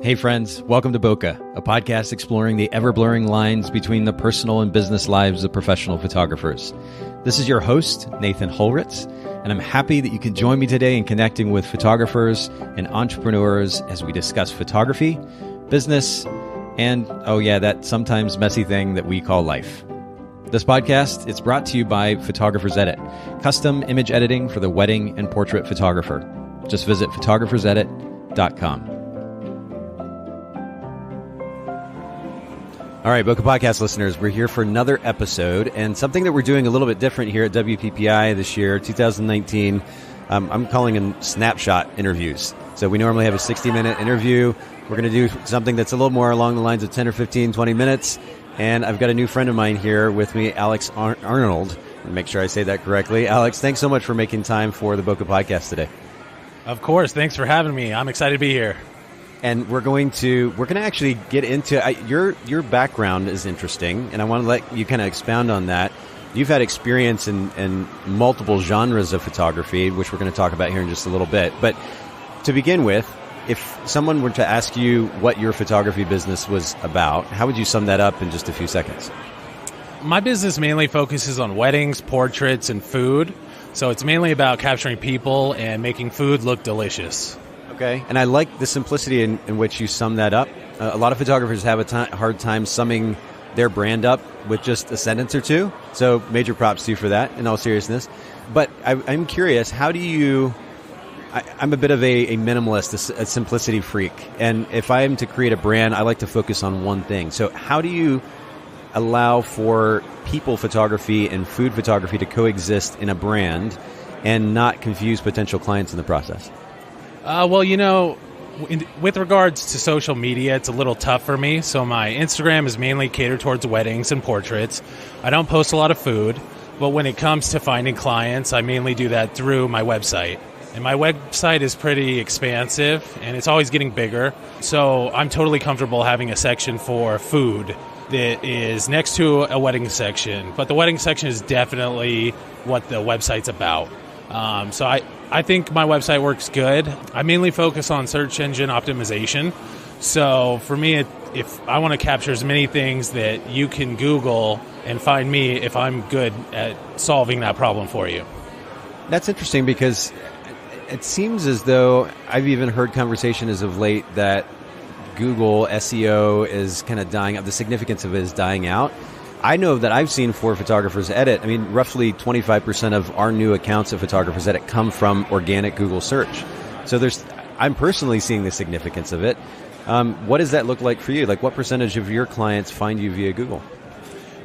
Hey friends, welcome to Bokeh, a podcast exploring the ever-blurring lines between the personal and business lives of professional photographers. This is your host, Nathan Holritz, and I'm happy that you can join me today in connecting with photographers and entrepreneurs as we discuss photography, business, and, oh yeah, that sometimes messy thing that we call life. This podcast is brought to you by Photographers Edit, custom image editing for the wedding and portrait photographer. Just visit photographersedit.com. All right, Bokeh Podcast listeners, we're here for another episode, and something that we're doing a little bit different here at WPPI this year, 2019, I'm calling them Snapshot Interviews. So we normally have a 60-minute interview. We're going to do something that's a little more along the lines of 10 or 15, 20 minutes, and I've got a new friend of mine here with me, Alex Arnold. Make sure I say that correctly. Alex, thanks so much for making time for the Bokeh Podcast today. Of course, thanks for having me. I'm excited to be here. And we're going to actually get into your background is interesting, and I want to let you kind of expound on that. You've had experience in multiple genres of photography, which we're going to talk about here in just a little bit. But to begin with, if someone were to ask you what your photography business was about, how would you sum that up in just a few seconds? My business mainly focuses on weddings, portraits, and food. So it's mainly about capturing people and making food look delicious. Okay, and I like the simplicity in which you sum that up. A lot of photographers have a hard time summing their brand up with just a sentence or two. So major props to you for that, in all seriousness. But I'm curious, how do you... I'm a bit of a minimalist, a simplicity freak. And if I am to create a brand, I like to focus on one thing. So how do you allow for people photography and food photography to coexist in a brand and not confuse potential clients in the process? With regards to social media, it's a little tough for me. So my Instagram is mainly catered towards weddings and portraits. I don't post a lot of food, but when it comes to finding clients, I mainly do that through my website. And my website is pretty expansive, and it's always getting bigger. So I'm totally comfortable having a section for food that is next to a wedding section. But the wedding section is definitely what the website's about. So I think my website works good. I mainly focus on search engine optimization. So for me, if I want to capture as many things that you can Google and find me if I'm good at solving that problem for you. That's interesting because it seems as though I've even heard conversation as of late that Google SEO is kind of dying out. The significance of it is dying out. I know that I've seen for Photographers Edit, roughly 25% of our new accounts of Photographers Edit come from organic Google search. So I'm personally seeing the significance of it. What does that look like for you? Like, what percentage of your clients find you via Google?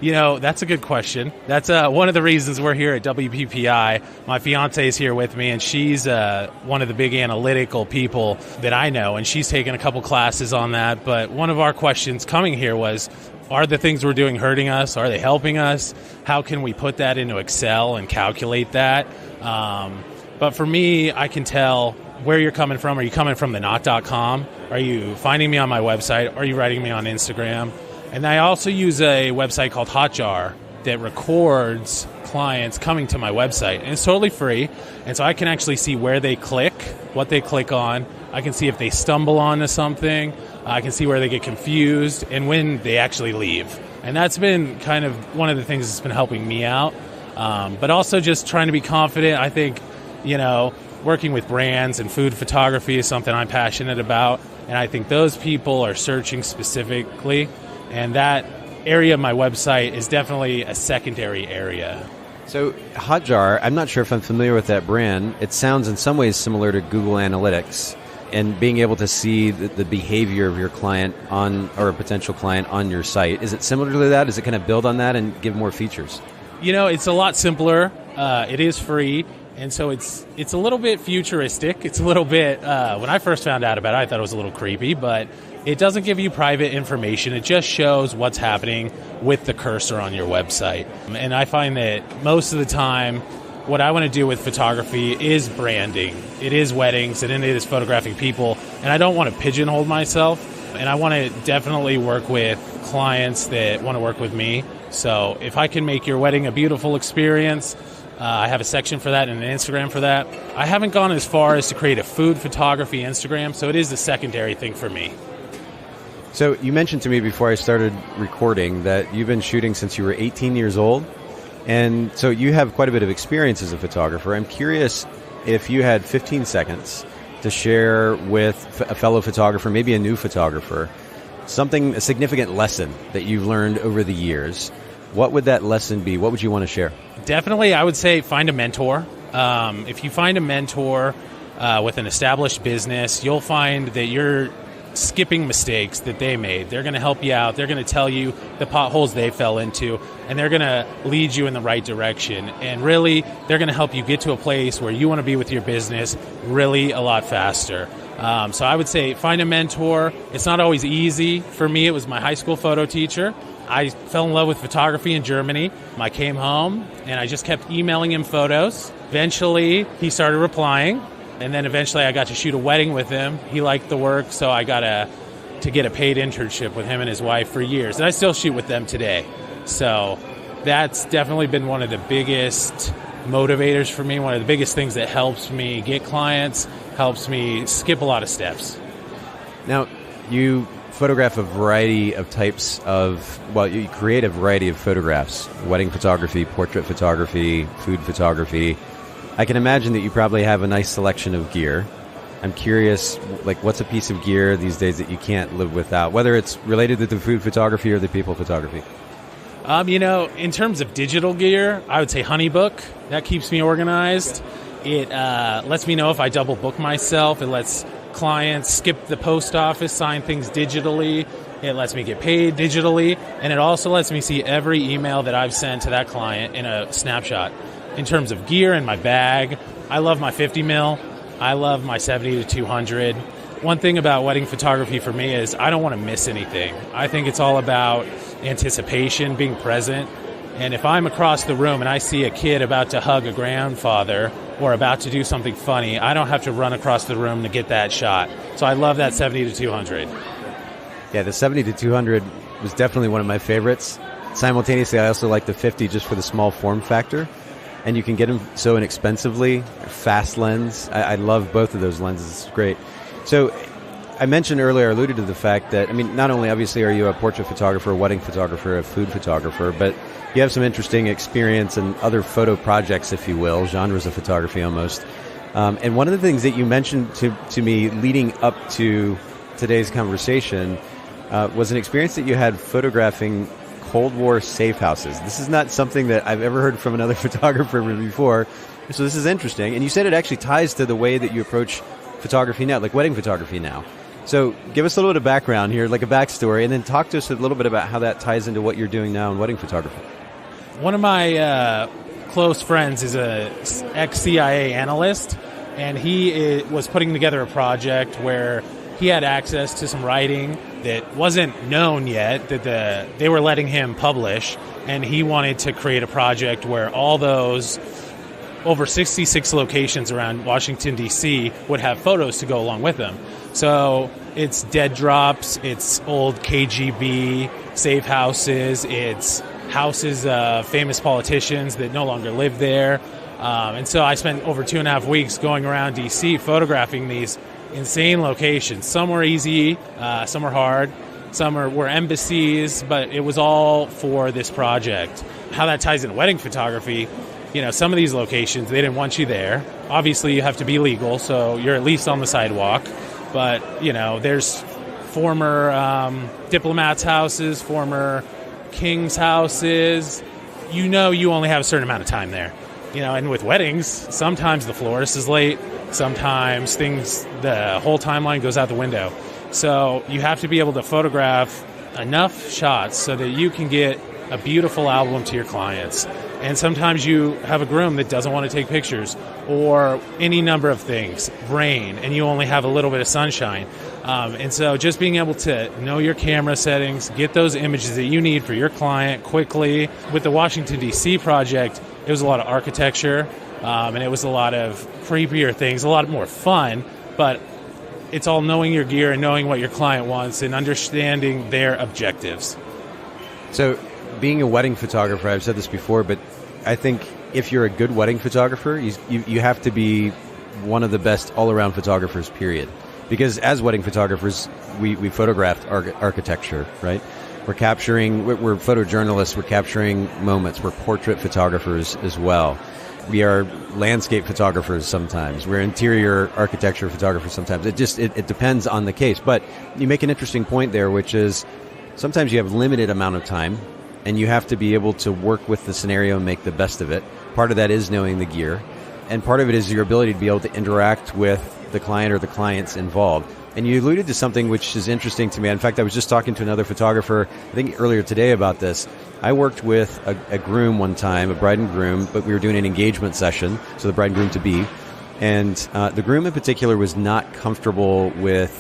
That's a good question. That's one of the reasons we're here at WPPI. My fiance is here with me, and she's one of the big analytical people that I know, and she's taken a couple classes on that. But one of our questions coming here was, are the things we're doing hurting us? Are they helping us? How can we put that into Excel and calculate that? But for me, I can tell where you're coming from. Are you coming from the not.com? Are you finding me on my website? Are you writing me on Instagram? And I also use a website called Hotjar that records clients coming to my website. And it's totally free. And so I can actually see where they click, what they click on. I can see if they stumble onto something. I can see where they get confused and when they actually leave. And that's been kind of one of the things that's been helping me out. But also just trying to be confident. I think, working with brands and food photography is something I'm passionate about. And I think those people are searching specifically. And that area of my website is definitely a secondary area. So Hotjar, I'm not sure if I'm familiar with that brand. It sounds in some ways similar to Google Analytics and being able to see the behavior of your client or a potential client on your site. Is it similar to that? Does it kind of build on that and give more features? It's a lot simpler. It is free. And so it's a little bit futuristic. It's a little bit, when I first found out about it, I thought it was a little creepy, but it doesn't give you private information. It just shows what's happening with the cursor on your website. And I find that most of the time, what I want to do with photography is branding. It is weddings, and it is photographing people. And I don't want to pigeonhole myself. And I want to definitely work with clients that want to work with me. So if I can make your wedding a beautiful experience, I have a section for that and an Instagram for that. I haven't gone as far as to create a food photography Instagram, so it is a secondary thing for me. So you mentioned to me before I started recording that you've been shooting since you were 18 years old. And so you have quite a bit of experience as a photographer. I'm curious if you had 15 seconds to share with a fellow photographer, maybe a new photographer, a significant lesson that you've learned over the years. What would that lesson be? What would you want to share? Definitely, I would say find a mentor. If you find a mentor with an established business, you'll find that you're skipping mistakes that they made. They're going to help you out. They're going to tell you the potholes they fell into, and they're going to lead you in the right direction. And really, they're going to help you get to a place where you want to be with your business really a lot faster. So I would say find a mentor. It's not always easy. For me, it was my high school photo teacher. I fell in love with photography in Germany. I came home, and I just kept emailing him photos. Eventually, he started replying. And then eventually I got to shoot a wedding with him. He liked the work, so I got to get a paid internship with him and his wife for years. And I still shoot with them today. So that's definitely been one of the biggest motivators for me, one of the biggest things that helps me get clients, helps me skip a lot of steps. Now, you photograph a variety of types of, you create a variety of photographs: wedding photography, portrait photography, food photography. I can imagine that you probably have a nice selection of gear. I'm curious, what's a piece of gear these days that you can't live without, whether it's related to the food photography or the people photography? In terms of digital gear, I would say Honeybook. That keeps me organized. It lets me know if I double book myself. It lets clients skip the post office, sign things digitally. It lets me get paid digitally. And it also lets me see every email that I've sent to that client in a snapshot. In terms of gear in my bag, I love my 50 mil. I love my 70 to 200. One thing about wedding photography for me is I don't want to miss anything. I think it's all about anticipation, being present. And if I'm across the room and I see a kid about to hug a grandfather or about to do something funny, I don't have to run across the room to get that shot. So I love that 70 to 200. Yeah, the 70 to 200 was definitely one of my favorites. Simultaneously, I also like the 50 just for the small form factor. And you can get them so inexpensively. Fast lens. I love both of those lenses. It's great. So I mentioned earlier, I alluded to the fact that, not only obviously are you a portrait photographer, a wedding photographer, a food photographer, but you have some interesting experience in other photo projects, if you will, genres of photography almost. And one of the things that you mentioned to me leading up to today's conversation was an experience that you had photographing Cold War safe houses. This is not something that I've ever heard from another photographer before, so this is interesting. And you said it actually ties to the way that you approach photography now, like wedding photography now. So give us a little bit of background here, like a backstory, and then talk to us a little bit about how that ties into what you're doing now in wedding photography. One of my close friends is a ex-CIA analyst, and he was putting together a project where he had access to some writing that wasn't known yet, that they were letting him publish, and he wanted to create a project where all those over 66 locations around Washington, D.C. would have photos to go along with them. So it's dead drops, it's old KGB safe houses, it's houses of famous politicians that no longer live there. And so I spent over 2.5 weeks going around D.C. photographing these insane locations. Some were easy, some were hard, some were embassies, but it was all for this project. How that ties into wedding photography, some of these locations, they didn't want you there. Obviously, you have to be legal, so you're at least on the sidewalk. But, there's former diplomats' houses, former kings' houses. You only have a certain amount of time there. And with weddings, sometimes the florist is late. Sometimes the whole timeline goes out the window. So you have to be able to photograph enough shots so that you can get a beautiful album to your clients. And sometimes you have a groom that doesn't want to take pictures, or any number of things, rain, and you only have a little bit of sunshine. And so just being able to know your camera settings, get those images that you need for your client quickly. With the Washington, D.C. project, it was a lot of architecture, and it was a lot of creepier things, a lot more fun, but it's all knowing your gear and knowing what your client wants and understanding their objectives. So being a wedding photographer, I've said this before, but I think if you're a good wedding photographer, you have to be one of the best all-around photographers, period. Because as wedding photographers, we photographed architecture, right? We're photojournalists, we're capturing moments, we're portrait photographers as well. We are landscape photographers sometimes. We're interior architecture photographers sometimes. It depends on the case. But you make an interesting point there, which is sometimes you have limited amount of time and you have to be able to work with the scenario and make the best of it. Part of that is knowing the gear. And part of it is your ability to be able to interact with the client or the clients involved. And you alluded to something which is interesting to me. In fact, I was just talking to another photographer, I think earlier today about this. I worked with a groom one time, a bride and groom, but we were doing an engagement session, so the bride and groom to be. And the groom in particular was not comfortable with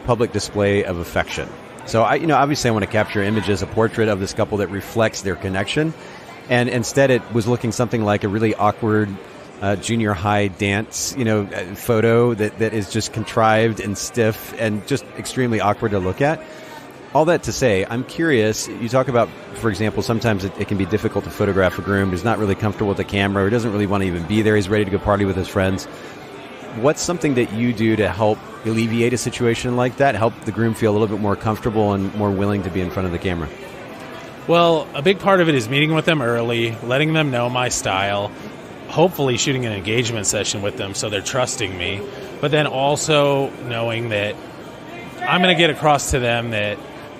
public display of affection. So obviously I want to capture images, a portrait of this couple that reflects their connection. And instead it was looking something like a really awkward junior high dance, photo that is just contrived and stiff and just extremely awkward to look at. All that to say, I'm curious, you talk about, for example, sometimes it can be difficult to photograph a groom who's not really comfortable with the camera or doesn't really want to even be there. He's ready to go party with his friends. What's something that you do to help alleviate a situation like that, help the groom feel a little bit more comfortable and more willing to be in front of the camera? Well, a big part of it is meeting with them early, letting them know my style, hopefully shooting an engagement session with them so they're trusting me, but then also knowing that I'm going to get across to them that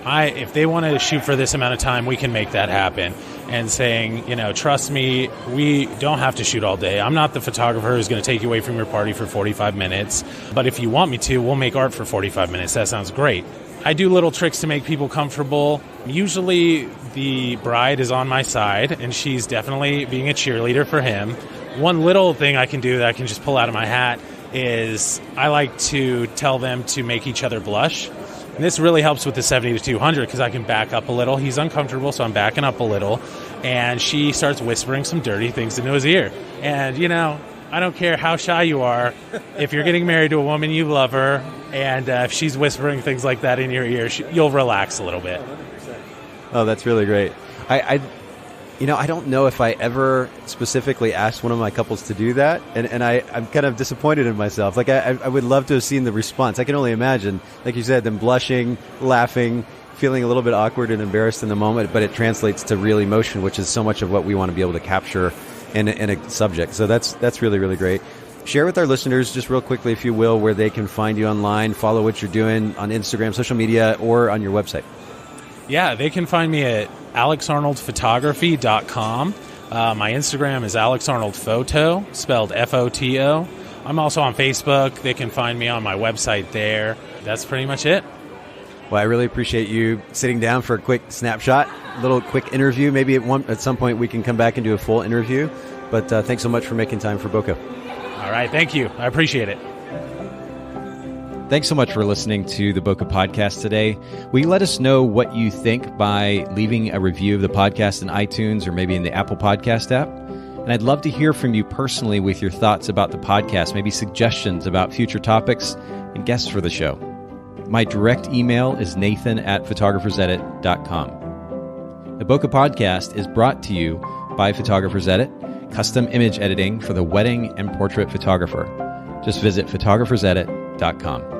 if they want to shoot for this amount of time, we can make that happen. And saying, trust me, we don't have to shoot all day. I'm not the photographer who's going to take you away from your party for 45 minutes. But if you want me to, we'll make art for 45 minutes. That sounds great. I do little tricks to make people comfortable. Usually the bride is on my side, and she's definitely being a cheerleader for him. One little thing I can do that I can just pull out of my hat is I like to tell them to make each other blush. And this really helps with the 70 to 200 because I can back up a little. He's uncomfortable, so I'm backing up a little. And she starts whispering some dirty things into his ear. And, I don't care how shy you are. If you're getting married to a woman, you love her. And if she's whispering things like that in your ear, you'll relax a little bit. Oh, that's really great. I don't know if I ever specifically asked one of my couples to do that, and I'm kind of disappointed in myself. Like, I would love to have seen the response. I can only imagine, like you said, them blushing, laughing, feeling a little bit awkward and embarrassed in the moment, but it translates to real emotion, which is so much of what we want to be able to capture in a subject. So that's really, really great. Share with our listeners, just real quickly, if you will, where they can find you online, follow what you're doing on Instagram, social media, or on your website. Yeah, they can find me at alexarnoldphotography.com. My Instagram is alexarnoldphoto, spelled F-O-T-O. I'm also on Facebook. They can find me on my website there. That's pretty much it. Well, I really appreciate you sitting down for a quick snapshot, a little quick interview. Maybe at some point we can come back and do a full interview. But thanks so much for making time for Bokeh. All right, thank you. I appreciate it. Thanks so much for listening to the Bokeh Podcast today. Will you let us know what you think by leaving a review of the podcast in iTunes or maybe in the Apple Podcast app? And I'd love to hear from you personally with your thoughts about the podcast, maybe suggestions about future topics and guests for the show. My direct email is nathan@photographersedit.com. The Bokeh Podcast is brought to you by Photographers Edit, custom image editing for the wedding and portrait photographer. Just visit photographersedit.com.